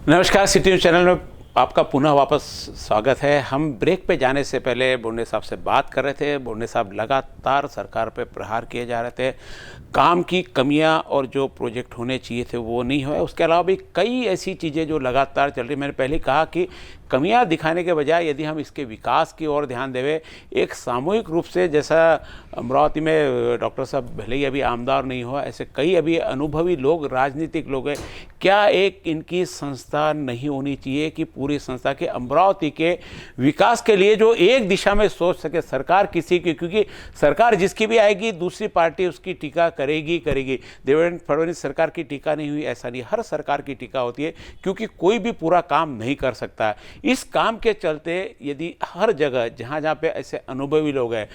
नमस्कार, city news channel में आपका पुनः वापस स्वागत है। हम ब्रेक पे जाने से पहले बोंडे साहब से बात कर रहे थे। बोंडे साहब लगातार सरकार पे प्रहार किए जा रहे थे, काम की कमियां और जो प्रोजेक्ट होने चाहिए थे वो नहीं हुए। उसके अलावा भी कई ऐसी चीज़ें जो लगातार चल रही। मैंने पहले कहा कि कमियां दिखाने के बजाय यदि हम इसके विकास की ओर ध्यान देवें, एक सामूहिक रूप से, जैसा अमरावती में डॉक्टर साहब भले ही अभी आमदार नहीं हुआ, ऐसे कई अभी अनुभवी लोग, राजनीतिक लोग हैं, क्या एक इनकी संस्था नहीं होनी चाहिए कि पूरी संस्था के अमरावती के विकास के लिए जो एक दिशा में सोच सके सरकार किसी की, क्योंकि सरकार जिसकी भी आएगी दूसरी पार्टी उसकी टीका करेगी। देवेंद्र फडणवीस सरकार की टीका नहीं हुई ऐसा नहीं, हर सरकार की टीका होती है, क्योंकि कोई भी पूरा काम नहीं कर सकता है। इस काम के चलते यदि हर जगह जहाँ जहाँ पे ऐसे अनुभवी लोग हैं,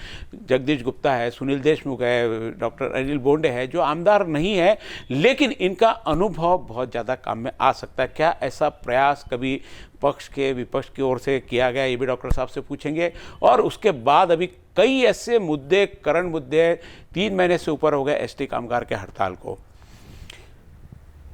जगदीश गुप्ता है, सुनील देशमुख है, डॉक्टर अनिल बोंडे है, जो आमदार नहीं है लेकिन इनका अनुभव बहुत ज़्यादा काम में आ सकता है, क्या ऐसा प्रयास कभी पक्ष के विपक्ष की ओर से किया गया, ये भी डॉक्टर साहब से पूछेंगे। और उसके बाद अभी कई ऐसे मुद्दे, करंट मुद्दे, 3 महीने से ऊपर हो गए एसटी कामगार के हड़ताल को,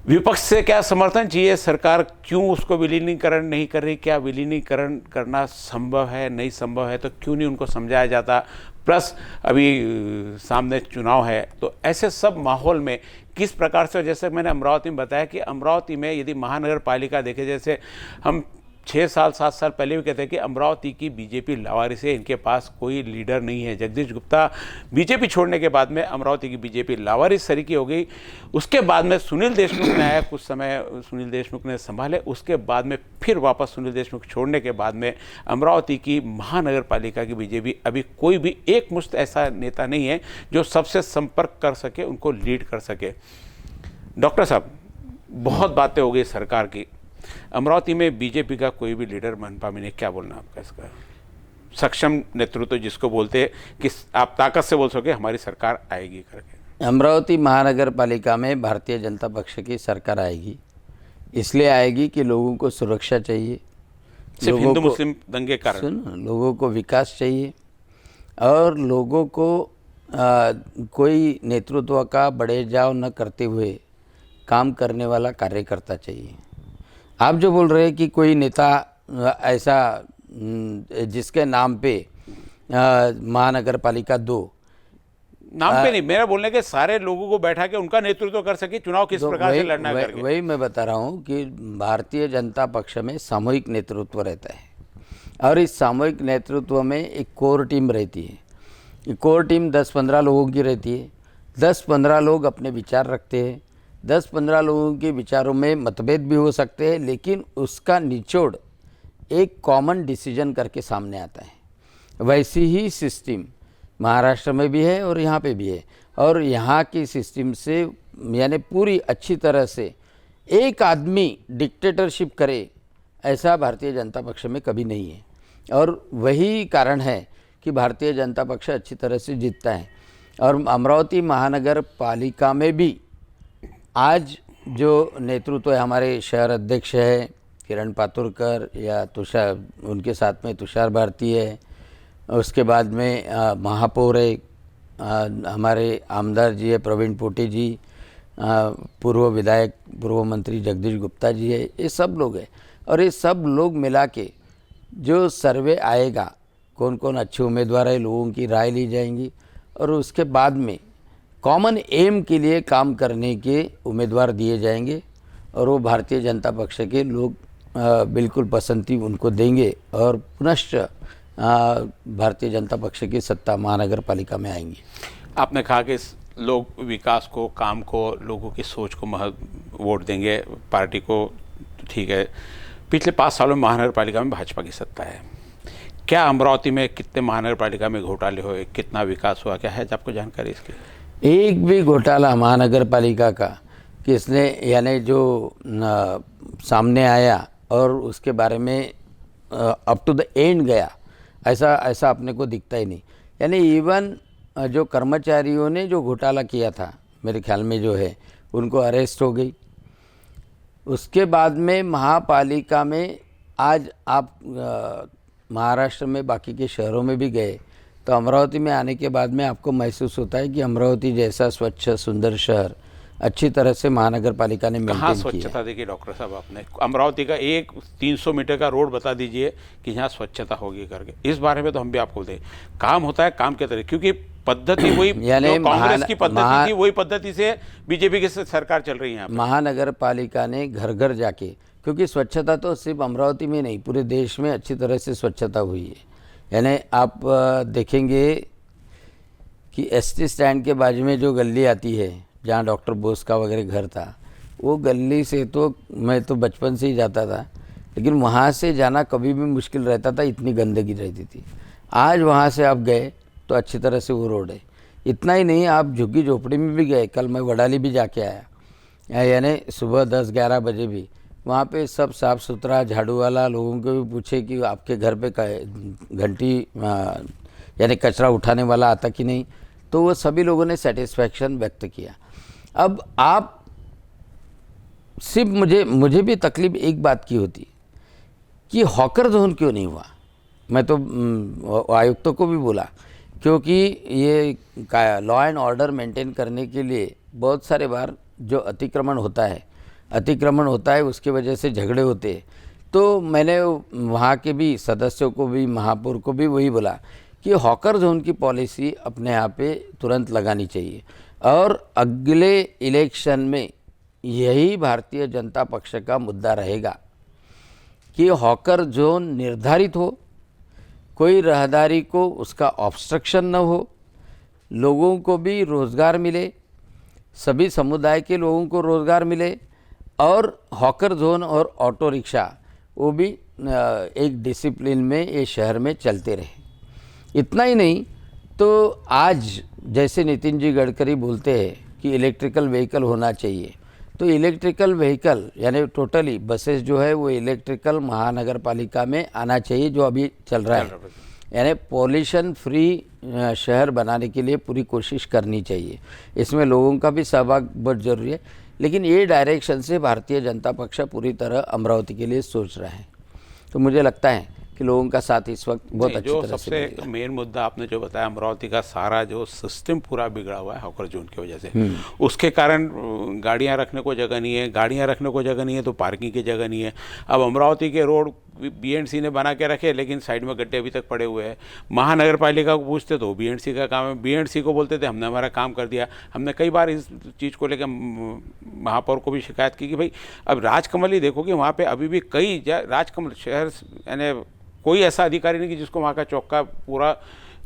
विपक्ष से क्या समर्थन चाहिए, सरकार क्यों उसको विलीनीकरण नहीं कर रही, क्या विलीनीकरण करना संभव है, नहीं संभव है तो क्यों नहीं उनको समझाया जाता, प्लस अभी सामने चुनाव है। तो ऐसे सब माहौल में किस प्रकार से, जैसे मैंने अमरावती में बताया कि अमरावती में यदि महानगर पालिका देखे, जैसे हम 6 साल 7 साल पहले भी कहते हैं कि अमरावती की बीजेपी लावारिस है, इनके पास कोई लीडर नहीं है। जगदीश गुप्ता बीजेपी छोड़ने के बाद में अमरावती की बीजेपी लावारिस तरीके हो गई। उसके बाद में सुनील देशमुख ने आया, कुछ समय सुनील देशमुख ने संभाले, उसके बाद में फिर वापस सुनील देशमुख छोड़ने के बाद में अमरावती की महानगर पालिका की बीजेपी, अभी कोई भी एक मुश्त ऐसा नेता नहीं है जो सबसे संपर्क कर सके, उनको लीड कर सके। डॉक्टर साहब, बहुत बातें हो गई सरकार की, अमरावती में बीजेपी का कोई भी लीडर मनपा में नहीं, क्या बोलना आपका इसका? सक्षम नेतृत्व जिसको बोलते हैं कि आप ताकत से बोल सके हमारी सरकार आएगी करके। अमरावती महानगर पालिका में भारतीय जनता पक्ष की सरकार आएगी। इसलिए आएगी कि लोगों को सुरक्षा चाहिए, सिर्फ हिंदू मुस्लिम दंगे कारण, लोगों को विकास चाहिए और लोगों को कोई नेतृत्व का बड़े जाव न करते हुए काम करने वाला कार्यकर्ता चाहिए। आप जो बोल रहे हैं कि कोई नेता ऐसा जिसके नाम पे महानगर पालिका 2 नाम पे नहीं, मेरा बोलने के सारे लोगों को बैठा के उनका नेतृत्व कर सके, चुनाव किस प्रकार से लड़ना है करके। वही मैं बता रहा हूँ कि भारतीय जनता पक्ष में सामूहिक नेतृत्व रहता है और इस सामूहिक नेतृत्व में एक कोर टीम रहती है। कोर टीम 10-15 लोगों की रहती है। 10-15 लोग अपने विचार रखते हैं। 10-15 लोगों के विचारों में मतभेद भी हो सकते हैं, लेकिन उसका निचोड़ एक कॉमन डिसीजन करके सामने आता है। वैसी ही सिस्टम महाराष्ट्र में भी है और यहाँ पे भी है। और यहाँ की सिस्टम से यानी पूरी अच्छी तरह से एक आदमी डिक्टेटरशिप करे ऐसा भारतीय जनता पक्ष में कभी नहीं है। और वही कारण है कि भारतीय जनता पक्ष अच्छी तरह से जीतता है। और अमरावती महानगर पालिका में भी आज जो नेतृत्व है, हमारे शहर अध्यक्ष है किरण पातुरकर या तुषार, उनके साथ में तुषार भारती है, उसके बाद में महापौर है हमारे आमदार जी है प्रवीण पोटे जी, पूर्व विधायक पूर्व मंत्री जगदीश गुप्ता जी है, ये सब लोग हैं। और ये सब लोग मिला के जो सर्वे आएगा, कौन कौन अच्छे उम्मीदवार है, लोगों की राय ली जाएंगी और उसके बाद में कॉमन एम के लिए काम करने के उम्मीदवार दिए जाएंगे और वो भारतीय जनता पक्ष के लोग बिल्कुल पसंदी उनको देंगे और पुनश्च भारतीय जनता पक्ष की सत्ता महानगर पालिका में आएंगी। आपने कहा कि लोग विकास को, काम को, लोगों की सोच को वोट देंगे, पार्टी को, तो ठीक है। पिछले 5 सालों में महानगर पालिका में भाजपा की सत्ता है। क्या अमरावती में कितने महानगर पालिका में घोटाले हुए, कितना विकास हुआ, क्या है आपको जानकारी इसकी? एक भी घोटाला महानगर पालिका का किसने यानी जो सामने आया और उसके बारे में अप टू द एंड गया, ऐसा अपने को दिखता ही नहीं। यानी इवन जो कर्मचारियों ने जो घोटाला किया था, मेरे ख्याल में जो है, उनको अरेस्ट हो गई। उसके बाद में महापालिका में आज आप महाराष्ट्र में बाकी के शहरों में भी गए तो अमरावती में आने के बाद में आपको महसूस होता है कि अमरावती जैसा स्वच्छ सुंदर शहर अच्छी तरह से महानगर पालिका ने कहाँ मेंटेन किया है। स्वच्छता देखी डॉक्टर साहब आपने? अमरावती का एक 300 मीटर का रोड बता दीजिए कि यहाँ स्वच्छता होगी करके। इस बारे में तो हम भी आपको दें, काम होता है काम के तरीके, क्योंकि पद्धति वही यानी जो कांग्रेस की पद्धति थी वही पद्धति से बीजेपी की सरकार चल रही है यहाँ पे। महानगर पालिका ने घर घर जाके, क्योंकि स्वच्छता तो सिर्फ अमरावती में नहीं पूरे देश में अच्छी तरह से स्वच्छता हुई है। यानी आप देखेंगे कि एसटी स्टैंड के बाजू में जो गली आती है जहाँ डॉक्टर बोस का वगैरह घर था, वो गली से तो मैं तो बचपन से ही जाता था, लेकिन वहाँ से जाना कभी भी मुश्किल रहता था, इतनी गंदगी रहती थी। आज वहाँ से आप गए तो अच्छी तरह से वो रोड है। इतना ही नहीं, आप झुग्गी झोपड़ी में भी गए, कल मैं वडाली भी जाके आया, यानी सुबह 10-11 बजे भी वहाँ पे सब साफ़ सुथरा, झाड़ू वाला। लोगों को भी पूछे कि आपके घर पे घंटी यानी कचरा उठाने वाला आता कि नहीं, तो वो सभी लोगों ने सेटिस्फैक्शन व्यक्त किया। अब आप सिर्फ मुझे भी तकलीफ एक बात की होती कि हॉकर जोन क्यों नहीं हुआ। मैं तो आयुक्तों को भी बोला, क्योंकि ये लॉ एंड ऑर्डर मेंटेन करने के लिए बहुत सारे बार जो अतिक्रमण होता है उसकी वजह से झगड़े होते हैं। तो मैंने वहाँ के भी सदस्यों को भी, महापौर को भी वही बोला कि हॉकर जोन की पॉलिसी अपने यहाँ पे तुरंत लगानी चाहिए, और अगले इलेक्शन में यही भारतीय जनता पक्ष का मुद्दा रहेगा कि हॉकर जोन निर्धारित हो, कोई राहदारी को उसका ऑब्स्ट्रक्शन न हो, लोगों को भी रोज़गार मिले, सभी समुदाय के लोगों को रोज़गार मिले, और हॉकर जोन और ऑटो रिक्शा वो भी एक डिसिप्लिन में ये शहर में चलते रहे। इतना ही नहीं तो आज जैसे नितिन जी गडकरी बोलते हैं कि इलेक्ट्रिकल व्हीकल होना चाहिए, तो इलेक्ट्रिकल व्हीकल यानी टोटली बसेस जो है वो इलेक्ट्रिकल महानगर पालिका में आना चाहिए, जो अभी चल रहा है। यानी पॉल्यूशन फ्री शहर बनाने के लिए पूरी कोशिश करनी चाहिए। इसमें लोगों का भी सहभाग बहुत ज़रूरी है, लेकिन ये डायरेक्शन से भारतीय जनता पक्ष पूरी तरह अमरावती के लिए सोच रहा है। तो मुझे लगता है कि लोगों का साथ इस वक्त बहुत अच्छी तरह से सबसे मेन मुद्दा आपने जो बताया, अमरावती का सारा जो सिस्टम पूरा बिगड़ा हुआ है हॉकर जोन की वजह से। उसके कारण गाड़ियां रखने को जगह नहीं है, गाड़ियां रखने को जगह नहीं है तो पार्किंग की जगह नहीं है। अब अमरावती के रोड बीएंडसी ने बना के रखे, लेकिन साइड में गड्ढे अभी तक पड़े हुए हैं। महानगर पालिका को पूछते तो बीएंडसी का काम है, बीएंडसी को बोलते थे हमने हमारा काम कर दिया। हमने कई बार इस चीज़ को लेकर महापौर को भी शिकायत की कि भाई अब राजकमल ही देखो कि वहाँ पे अभी भी कई राजकमल शहर यानी कोई ऐसा अधिकारी नहीं कि जिसको वहाँ का चौक का पूरा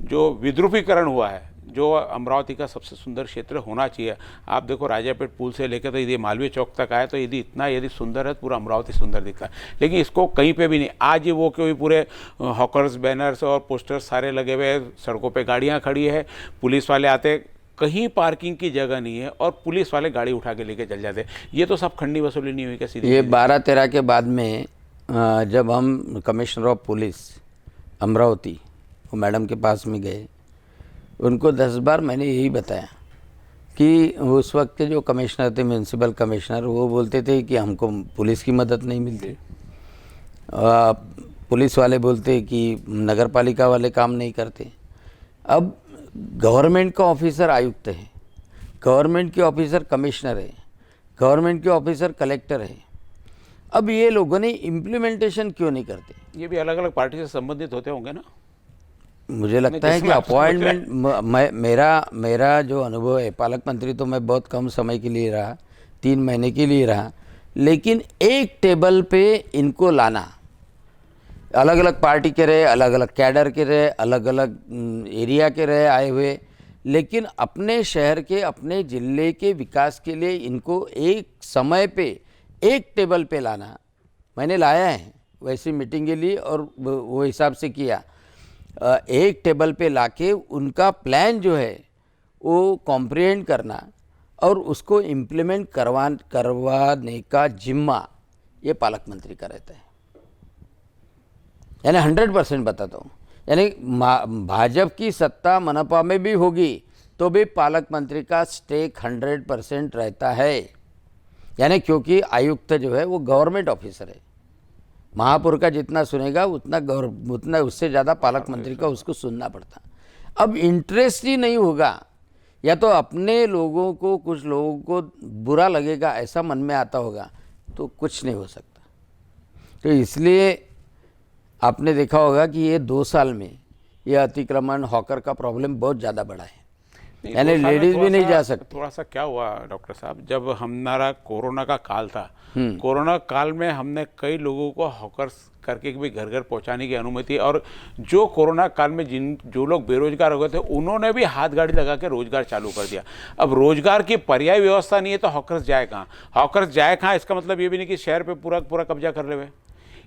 जो विद्रुपीकरण हुआ है, जो अमरावती का सबसे सुंदर क्षेत्र होना चाहिए। आप देखो राजापेट पुल से लेकर तो यदि मालवीय चौक तक आए तो यदि सुंदर है, पूरा अमरावती सुंदर दिखता है, लेकिन इसको कहीं पे भी नहीं। आज ये वो कोई पूरे हॉकर्स, बैनर्स और पोस्टर्स सारे लगे हुए हैं, सड़कों पे गाड़ियाँ खड़ी है, पुलिस वाले आते, कहीं पार्किंग की जगह नहीं है और पुलिस वाले गाड़ी उठा के लेके चल जाते। ये तो सब खंडी वसूली नहीं हुई क्या सीधी? ये 12-13 के बाद में जब हम कमिश्नर ऑफ पुलिस अमरावती वो मैडम के पास में गए, उनको 10 बार मैंने यही बताया कि उस वक्त के जो कमिश्नर थे, म्यूनसिपल कमिश्नर, वो बोलते थे कि हमको पुलिस की मदद नहीं मिलती। पुलिस वाले बोलते कि नगर पालिका वाले काम नहीं करते। अब गवर्नमेंट का ऑफिसर आयुक्त है, गवर्नमेंट के ऑफिसर कमिश्नर है, गवर्नमेंट के ऑफिसर कलेक्टर है। अब ये लोगों ने इम्प्लीमेंटेशन क्यों नहीं करते? ये भी अलग अलग पार्टी से संबंधित होते होंगे ना। मुझे लगता है कि अपॉइंटमेंट, मेरा जो अनुभव है, पालक मंत्री तो मैं बहुत कम समय के लिए रहा, 3 महीने के लिए रहा, लेकिन एक टेबल पे इनको लाना, अलग अलग पार्टी के रहे, अलग अलग कैडर के रहे, अलग अलग एरिया के रहे आए हुए, लेकिन अपने शहर के, अपने ज़िले के विकास के लिए इनको एक समय पे एक टेबल पे लाना। मैंने लाया है वैसी मीटिंग के लिए और वो हिसाब से किया। एक टेबल पे लाके उनका प्लान जो है वो कॉम्प्रिहेंड करना और उसको इम्प्लीमेंट करवाने का जिम्मा ये पालक मंत्री का रहता है। यानी 100% बताता हूँ, यानी भाजपा की सत्ता मनपा में भी होगी तो भी पालक मंत्री का स्टेक 100% रहता है। यानी क्योंकि आयुक्त जो है वो गवर्नमेंट ऑफिसर है, महापौर का जितना सुनेगा उतना उससे ज़्यादा पालक मंत्री का उसको सुनना पड़ता। अब इंटरेस्ट ही नहीं होगा या तो अपने लोगों को, कुछ लोगों को बुरा लगेगा ऐसा मन में आता होगा तो कुछ नहीं हो सकता। तो इसलिए आपने देखा होगा कि ये 2 साल में ये अतिक्रमण, हॉकर का प्रॉब्लम बहुत ज़्यादा बढ़ा है, नहीं, यानी 2 साल में लेडीज भी नहीं जा सकती। थोड़ा सा क्या हुआ डॉक्टर साहब, जब हमारा कोरोना का काल था, कोरोना काल में हमने कई लोगों को हॉकर्स करके भी घर घर पहुंचाने की अनुमति, और जो कोरोना काल में जो लोग बेरोजगार हो गए थे उन्होंने भी हाथ गाड़ी लगा के रोजगार चालू कर दिया। अब रोजगार की पर्याय व्यवस्था नहीं है तो हॉकर्स जाए कहाँ? हॉकर्स जाए कहाँ, इसका मतलब ये भी नहीं कि शहर पे पूरा पूरा कब्जा कर ले हुए।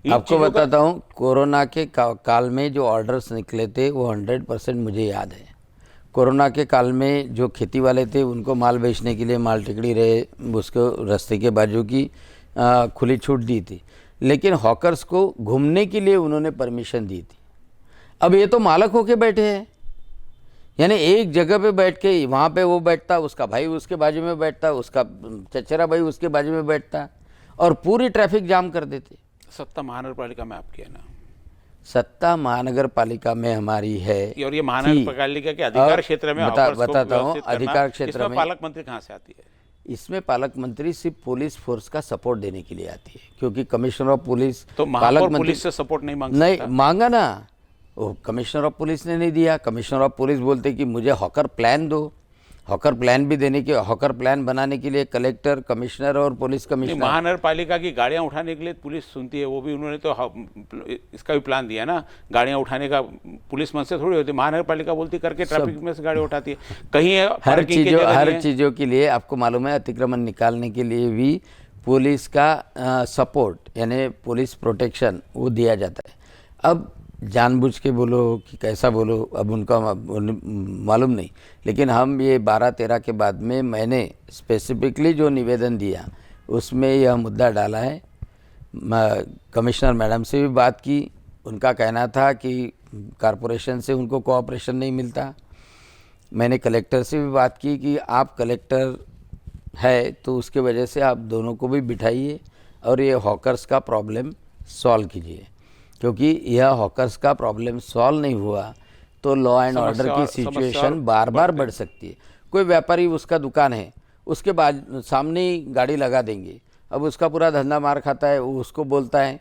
आपको बताता हूँ, कोरोना के काल में जो ऑर्डर्स निकले थे वो 100% मुझे याद है। कोरोना के काल में जो खेती वाले थे उनको माल बेचने के लिए माल टिकड़ी रहे, उसको रास्ते के बाजू की खुली छूट दी थी, लेकिन हॉकर्स को घूमने के लिए उन्होंने परमिशन दी थी। अब ये तो मालक होके बैठे हैं, यानी एक जगह पे बैठ के वहाँ पे वो बैठता, उसका भाई उसके बाजू में बैठता, उसका चचेरा भाई उसके बाजू में बैठता और पूरी ट्रैफिक जाम कर देते। सत्ता महानगर पालिका में आपकी है ना? सत्ता महानगर पालिका में हमारी है, और ये महानगर पालिका के अधिकार क्षेत्र में हॉकर्स को बताता हूँ, व्यवस्थित करना, अधिकार क्षेत्र इसमें में पालक मंत्री कहाँ से आती है? इसमें पालक मंत्री सिर्फ पुलिस फोर्स का सपोर्ट देने के लिए आती है, क्योंकि कमिश्नर ऑफ पुलिस तो महापौर पुलिस से सपोर्ट नहीं मांग नहीं सकता? मांगा ना, वो कमिश्नर ऑफ पुलिस ने नहीं दिया। कमिश्नर ऑफ पुलिस बोलते कि मुझे हॉकर प्लान दो, हॉकर प्लान भी देने के, हॉकर प्लान बनाने के लिए कलेक्टर, कमिश्नर और पुलिस कमिश्नर। महानगर पालिका की गाड़ियां उठाने के लिए पुलिस सुनती है, वो भी उन्होंने तो इसका भी प्लान दिया ना, गाड़ियां उठाने का पुलिस मन से थोड़ी होती, महानगर पालिका बोलती करके ट्रैफिक में से गाड़ी उठाती है। कहीं हर चीज़ों के लिए आपको मालूम है, अतिक्रमण निकालने के लिए भी पुलिस का सपोर्ट यानी पुलिस प्रोटेक्शन वो दिया जाता है। अब जानबूझ के बोलो कि कैसा बोलो, अब उनका मालूम नहीं, लेकिन हम ये 12-13 के बाद में मैंने स्पेसिफिकली जो निवेदन दिया उसमें यह मुद्दा डाला है। कमिश्नर मैडम से भी बात की, उनका कहना था कि कॉरपोरेशन से उनको कोऑपरेशन नहीं मिलता। मैंने कलेक्टर से भी बात की कि आप कलेक्टर है तो उसके वजह से आप दोनों को भी बिठाइए और ये हॉकर्स का प्रॉब्लम सॉल्व कीजिए, क्योंकि यह हॉकर्स का प्रॉब्लम सॉल्व नहीं हुआ तो लॉ एंड ऑर्डर की सिचुएशन बार बार बढ़ सकती है। कोई व्यापारी, उसका दुकान है, उसके बाद सामने ही गाड़ी लगा देंगे, अब उसका पूरा धंधा मार खाता है, वो उसको बोलता है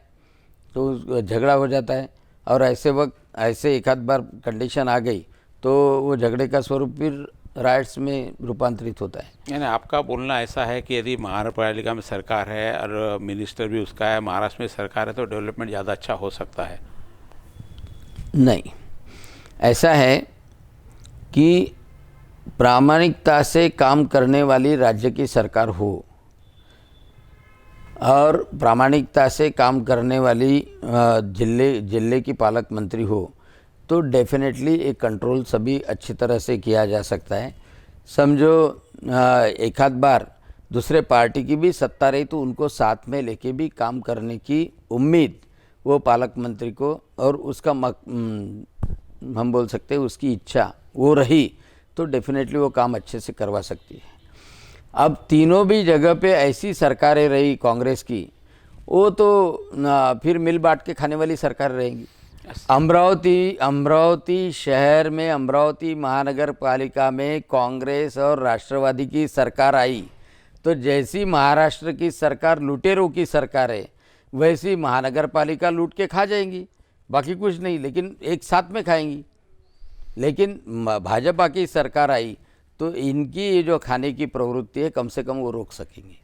तो झगड़ा हो जाता है, और ऐसे वक्त ऐसे एक आध बार कंडीशन आ गई तो वो झगड़े का स्वरूप फिर राइट्स में रूपांतरित होता है। यानी आपका बोलना ऐसा है कि यदि महानगर पालिका में सरकार है और मिनिस्टर भी उसका है, महाराष्ट्र में सरकार है, तो डेवलपमेंट ज़्यादा अच्छा हो सकता है? नहीं, ऐसा है कि प्रामाणिकता से काम करने वाली राज्य की सरकार हो और प्रामाणिकता से काम करने वाली जिले की पालक मंत्री हो तो डेफिनेटली एक कंट्रोल सभी अच्छी तरह से किया जा सकता है। समझो एक आध बार दूसरे पार्टी की भी सत्ता रही तो उनको साथ में लेके भी काम करने की उम्मीद वो पालक मंत्री को, और उसका हम बोल सकते हैं उसकी इच्छा वो रही तो डेफिनेटली वो काम अच्छे से करवा सकती है। अब तीनों भी जगह पे ऐसी सरकारें रही कांग्रेस की, वो तो फिर मिल बांट के खाने वाली सरकार रहेंगी। अमरावती शहर में, अमरावती महानगर पालिका में कांग्रेस और राष्ट्रवादी की सरकार आई तो जैसी महाराष्ट्र की सरकार लुटेरों की सरकार है वैसी महानगर पालिका लूट के खा जाएंगी, बाकी कुछ नहीं, लेकिन एक साथ में खाएंगी। लेकिन भाजपा की सरकार आई तो इनकी ये जो खाने की प्रवृत्ति है कम से कम वो रोक सकेंगे।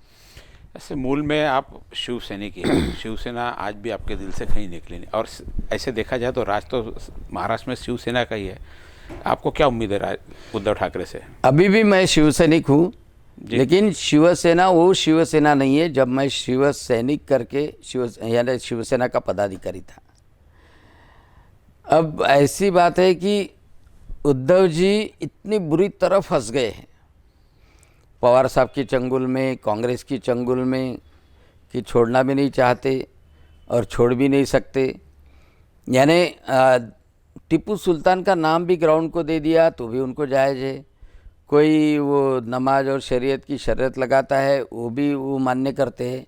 ऐसे मूल में आप शिवसैनिक हैं, शिवसेना आज भी आपके दिल से कहीं निकली नहीं, और ऐसे देखा जाए तो राज तो महाराष्ट्र में शिवसेना का ही है। आपको क्या उम्मीद है उद्धव ठाकरे से? अभी भी मैं शिवसैनिक हूँ, लेकिन शिवसेना वो शिवसेना नहीं है जब मैं शिवसैनिक करके यानी शिवसेना का पदाधिकारी था। अब ऐसी बात है कि उद्धव जी इतनी बुरी तरह फंस गए हैं पवार साहब की चंगुल में, कांग्रेस की चंगुल में, कि छोड़ना भी नहीं चाहते और छोड़ भी नहीं सकते। यानी टीपू सुल्तान का नाम भी ग्राउंड को दे दिया तो भी उनको जायज़ है। कोई वो नमाज और शरीयत की शर्त लगाता है वो भी वो मान्य करते हैं।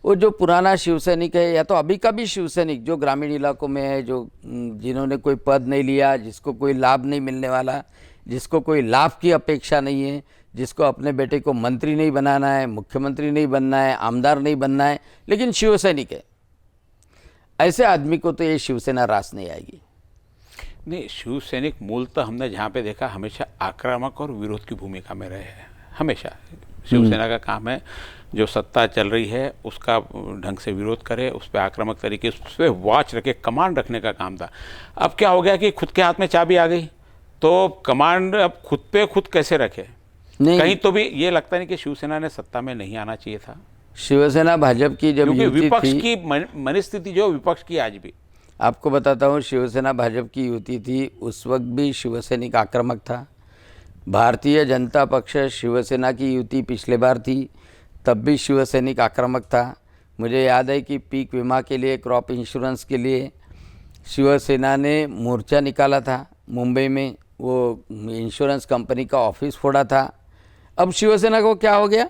वो जो पुराना शिवसैनिक है या तो अभी का भी शिवसैनिक जो ग्रामीण इलाकों में है, जो जिन्होंने कोई पद नहीं लिया, जिसको कोई लाभ नहीं मिलने वाला, जिसको कोई लाभ की अपेक्षा नहीं है, जिसको अपने बेटे को मंत्री नहीं बनाना है, मुख्यमंत्री नहीं बनना है, आमदार नहीं बनना है, लेकिन शिवसैनिक है, ऐसे आदमी को तो ये शिवसेना रास नहीं आएगी। नहीं, शिव सैनिक मूलतः हमने जहाँ पे देखा हमेशा आक्रामक और विरोध की भूमिका में रहे हैं। हमेशा शिवसेना का काम है जो सत्ता चल रही है उसका ढंग से विरोध करे, उस पर आक्रामक तरीके, उस पर वॉच रखे, कमांड रखने का काम था। अब क्या हो गया कि खुद के हाथ में चाबी आ गई, तो कमांड अब खुद पे खुद कैसे रखे? नहीं, कहीं तो भी ये लगता नहीं कि शिवसेना ने सत्ता में नहीं आना चाहिए था, शिवसेना भाजपा की जब क्योंकि युति विपक्ष थी, की मनस्थिति जो विपक्ष की आज भी। आपको बताता हूँ, शिवसेना भाजपा की युति थी, उस वक्त भी शिवसैनिक आक्रामक था। भारतीय जनता पक्ष शिवसेना की युति पिछले बार थी, तब भी शिवसैनिक आक्रामक था। मुझे याद है कि पीक बीमा के लिए, क्रॉप इंश्योरेंस के लिए शिवसेना ने मोर्चा निकाला था मुंबई में, वो इंश्योरेंस कंपनी का ऑफिस फोड़ा था। अब शिवसेना को क्या हो गया?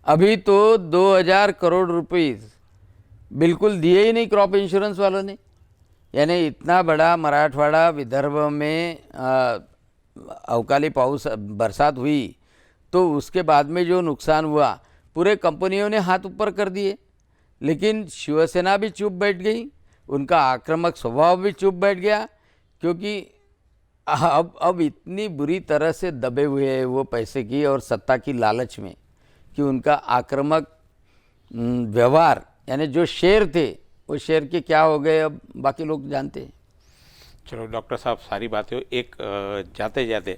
अभी तो 2000 करोड़ रुपये बिल्कुल दिए ही नहीं क्रॉप इंश्योरेंस वालों ने। यानी इतना बड़ा मराठवाड़ा विदर्भ में अवकाली पाऊस बरसात हुई, तो उसके बाद में जो नुकसान हुआ पूरे कंपनियों ने हाथ ऊपर कर दिए, लेकिन शिवसेना भी चुप बैठ गई, उनका आक्रामक स्वभाव भी चुप बैठ गया, क्योंकि अब इतनी बुरी तरह से दबे हुए हैं वो पैसे की और सत्ता की लालच में, कि उनका आक्रामक व्यवहार, यानी जो शेर थे वो शेर के क्या हो गए अब बाकी लोग जानते हैं। चलो डॉक्टर साहब, सारी बातें एक जाते जाते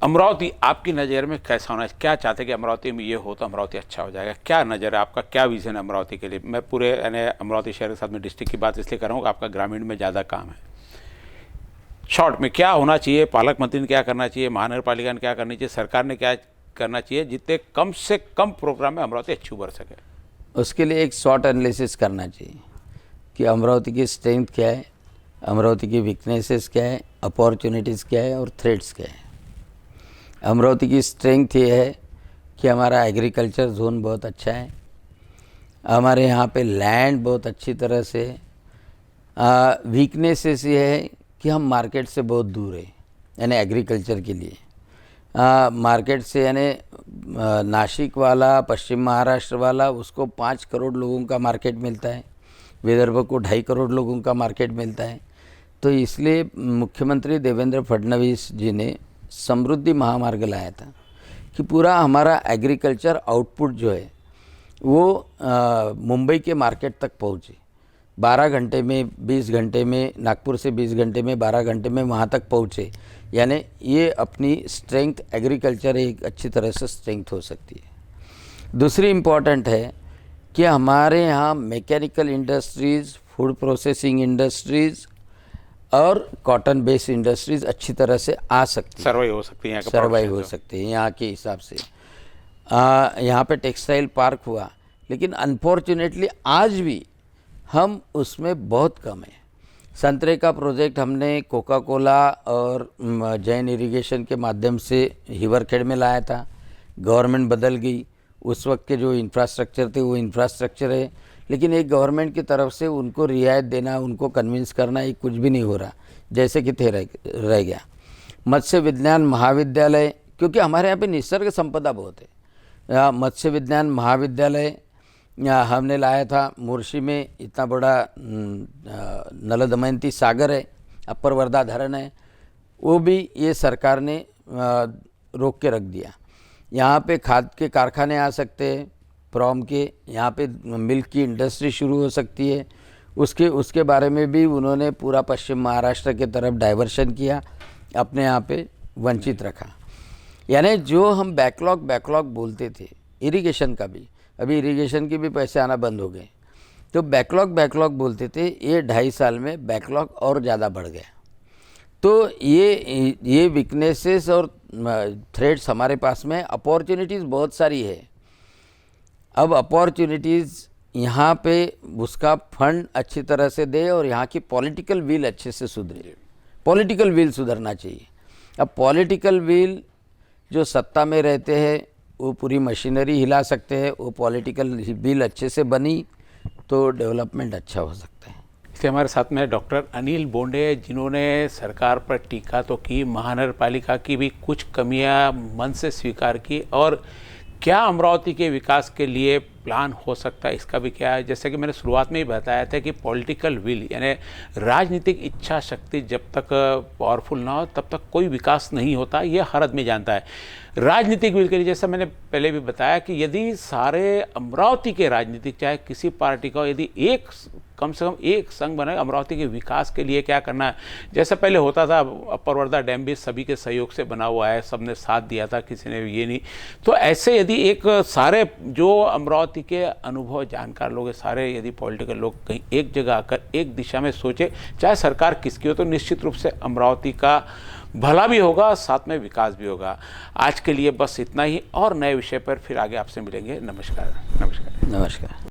अमरावती आपकी नज़र में कैसा होना है? क्या चाहते हैं कि अमरावती में ये हो तो अमरावती अच्छा हो जाएगा? क्या नज़र है आपका, क्या विज़न है अमरावती के लिए? मैं पूरे यानी अमरावती शहर के साथ में डिस्ट्रिक्ट की बात इसलिए कर रहा हूँ कि आपका ग्रामीण में ज़्यादा काम है। शॉर्ट में क्या होना चाहिए? पालक मंत्री ने क्या करना चाहिए? महानगर पालिका ने क्या करनी चाहिए? सरकार ने क्या करना चाहिए जितने कम से कम प्रोग्राम में अमरावती अच्छी उभर सके? उसके लिए एक शॉर्ट एनालिसिस करना चाहिए कि अमरावती की स्ट्रेंथ क्या है, अमरावती की वीकनेसेस क्या है, अपॉर्चुनिटीज़ क्या है और थ्रेट्स क्या है। अमरावती की स्ट्रेंथ ये है कि हमारा एग्रीकल्चर जोन बहुत अच्छा है, हमारे यहाँ पे लैंड बहुत अच्छी तरह से। वीकनेसेस ये है कि हम मार्केट से बहुत दूर है, यानी एग्रीकल्चर के लिए मार्केट से, यानी नासिक वाला, पश्चिम महाराष्ट्र वाला, उसको 5 करोड़ लोगों का मार्केट मिलता है, विदर्भ को 2.5 करोड़ लोगों का मार्केट मिलता है। तो इसलिए मुख्यमंत्री देवेंद्र फडणवीस जी ने समृद्धि महामार्ग लाया था कि पूरा हमारा एग्रीकल्चर आउटपुट जो है वो मुंबई के मार्केट तक पहुँचे। 12 घंटे में, 20 घंटे में, नागपुर से 20 घंटे में, 12 घंटे में वहाँ तक पहुँचे। यानी ये अपनी स्ट्रेंथ, एग्रीकल्चर एक अच्छी तरह से स्ट्रेंथ हो सकती है। दूसरी इम्पॉर्टेंट है कि हमारे यहाँ mechanical industries, food processing industries और कॉटन बेस्ड इंडस्ट्रीज़ अच्छी तरह से आ सकती है, सर्वाइव हो सकती है, सर्वाइव हो सकते हैं यहाँ के हिसाब से। यहाँ पे टेक्सटाइल पार्क हुआ, लेकिन अनफॉर्चुनेटली आज भी हम उसमें बहुत कम है। संतरे का प्रोजेक्ट हमने कोका कोला और जैन इरिगेशन के माध्यम से हिवरखेड़ में लाया था। गवर्नमेंट बदल गई, उस वक्त के जो इंफ्रास्ट्रक्चर थे वो इंफ्रास्ट्रक्चर है, लेकिन एक गवर्नमेंट की तरफ से उनको रियायत देना, उनको कन्विंस करना, ये कुछ भी नहीं हो रहा, जैसे कि थे रह गया। मत्स्य विज्ञान महाविद्यालय, क्योंकि हमारे यहाँ पे निसर्ग संपदा बहुत है, मत्स्य विज्ञान महाविद्यालय हमने लाया था। मुर्शी में इतना बड़ा नल दमयंती सागर है, अपर वर्धा धरण है, वो भी ये सरकार ने रोक के रख दिया। यहाँ पे खाद के कारखाने आ सकते हैं, प्रॉम के, यहाँ पे मिल्क की इंडस्ट्री शुरू हो सकती है, उसके बारे में भी उन्होंने पूरा पश्चिम महाराष्ट्र के तरफ डाइवर्शन किया, अपने यहाँ पे वंचित रखा। यानी जो हम बैकलॉग बोलते थे, इरिगेशन का भी, अभी इरिगेशन के भी पैसे आना बंद हो गए, तो बैकलॉग बोलते थे, ये 2.5 साल में बैकलॉग और ज़्यादा बढ़ गया। तो ये वीकनेसेस और थ्रेड्स हमारे पास में, अपॉर्चुनिटीज़ बहुत सारी है। अब अपॉर्चुनिटीज़ यहाँ पे उसका फंड अच्छी तरह से दे और यहाँ की पॉलिटिकल विल अच्छे से सुधरे, पॉलिटिकल विल सुधरना चाहिए। अब पॉलिटिकल विल, जो सत्ता में रहते हैं वो पूरी मशीनरी हिला सकते हैं, वो पॉलिटिकल विल अच्छे से बनी तो डेवलपमेंट अच्छा हो सकता है। इसे हमारे साथ में डॉक्टर अनिल बोंडे, जिन्होंने सरकार पर टीका तो की, महानगरपालिका की भी कुछ कमियां मन से स्वीकार की, और क्या अमरावती के विकास के लिए प्लान हो सकता है इसका भी क्या है। जैसे कि मैंने शुरुआत में ही बताया था कि पॉलिटिकल विल यानी राजनीतिक इच्छा शक्ति जब तक पावरफुल ना हो तब तक कोई विकास नहीं होता, ये हर आदमी जानता है। राजनीतिक विल के लिए जैसा मैंने पहले भी बताया कि यदि सारे अमरावती के राजनीतिक, चाहे किसी पार्टी का, यदि एक कम से कम एक संघ बने अमरावती के विकास के लिए क्या करना है। जैसा पहले होता था, अपर वर्धा डैम भी सभी के सहयोग से बना हुआ है, सबने साथ दिया था, किसी ने ये नहीं। तो ऐसे यदि एक सारे जो अमरावती के अनुभव जानकार लोग हैं, सारे यदि पॉलिटिकल लोग कहीं एक जगह आकर एक दिशा में सोचे, चाहे सरकार किसकी हो, तो निश्चित रूप से अमरावती का भला भी होगा, साथ में विकास भी होगा। आज के लिए बस इतना ही, और नए विषय पर फिर आगे आपसे मिलेंगे। नमस्कार। नमस्कार।